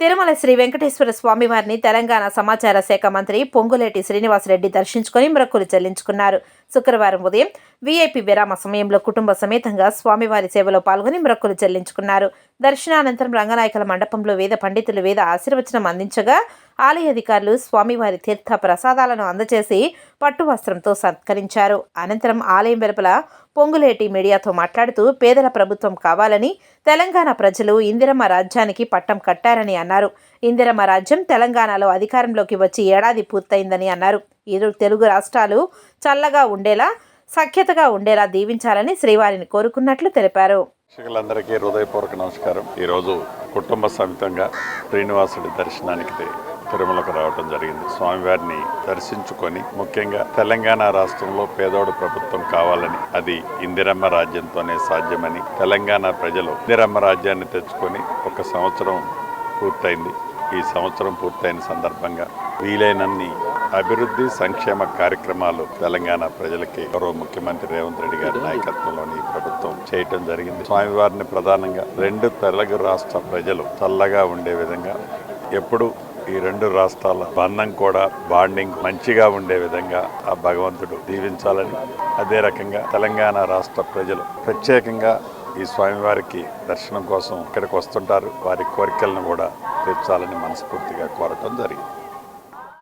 తిరుమల శ్రీ వెంకటేశ్వర స్వామివారిని తెలంగాణ సమాచార శాఖ మంత్రి పొంగులేటి శ్రీనివాసరెడ్డి దర్శించుకొని మొక్కులు చెల్లించుకున్నారు. శుక్రవారం ఉదయం వీఐపీ విరామ సమయంలో కుటుంబ సమేతంగా స్వామివారి సేవలో పాల్గొని మొక్కులు చెల్లించుకున్నారు. దర్శనానంతరం రంగనాయకుల మండపంలో వేద పండితులు వేద ఆశీర్వచనం అందించగా ఆలయ అధికారులు స్వామివారి తీర్థ ప్రసాదాలను అందజేసి పట్టు వస్త్రంతో సత్కరించారు. అనంతరం ఆలయం వెలుపల పొంగులేటి మీడియాతో మాట్లాడుతూ పేదల ప్రభుత్వం కావాలని తెలంగాణ ప్రజలు ఇందిరమ్మ రాజ్యానికి పట్టం కట్టారని అన్నారు. ఇందిరమ్మ రాజ్యం తెలంగాణలో అధికారంలోకి వచ్చి ఏడాది పూర్తయిందని అన్నారు. ఇరు తెలుగు రాష్ట్రాలు చల్లగా ఉండేలా సఖ్యతగా ఉండేలా దీవించాలని శ్రీవారిని కోరుకున్నట్లు తెలిపారు. ప్రేక్షకులందరికీ హృదయపూర్వక నమస్కారం. ఈరోజు కుటుంబ సమేతంగా శ్రీనివాసుడి దర్శనానికి తిరుమలకు రావడం జరిగింది. స్వామివారిని దర్శించుకొని ముఖ్యంగా తెలంగాణ రాష్ట్రంలో పేదోడు ప్రభుత్వం కావాలని, అది ఇందిరమ్మ రాజ్యంతోనే సాధ్యమని, తెలంగాణ ప్రజలు ఇందిరమ్మ రాజ్యాన్ని తెచ్చుకొని 1 సంవత్సరం పూర్తయింది. ఈ సంవత్సరం పూర్తయిన సందర్భంగా వీలైనన్ని అభివృద్ధి సంక్షేమ కార్యక్రమాలు తెలంగాణ ప్రజలకి గౌరవ ముఖ్యమంత్రి రేవంత్ రెడ్డి గారి నాయకత్వంలోని ప్రభుత్వం చేయటం జరిగింది. స్వామివారిని ప్రధానంగా 2 తెలుగు రాష్ట్ర ప్రజలు చల్లగా ఉండే విధంగా, ఎప్పుడు ఈ 2 రాష్ట్రాల బంధం కూడా బాండింగ్ మంచిగా ఉండే విధంగా ఆ భగవంతుడు దీవించాలని, అదే రకంగా తెలంగాణ రాష్ట్ర ప్రజలు ప్రత్యేకంగా ఈ స్వామివారికి దర్శనం కోసం ఇక్కడికి వస్తుంటారు. వారి కోరికలను కూడా తీర్చాలని మనస్ఫూర్తిగా కోరటం జరిగింది.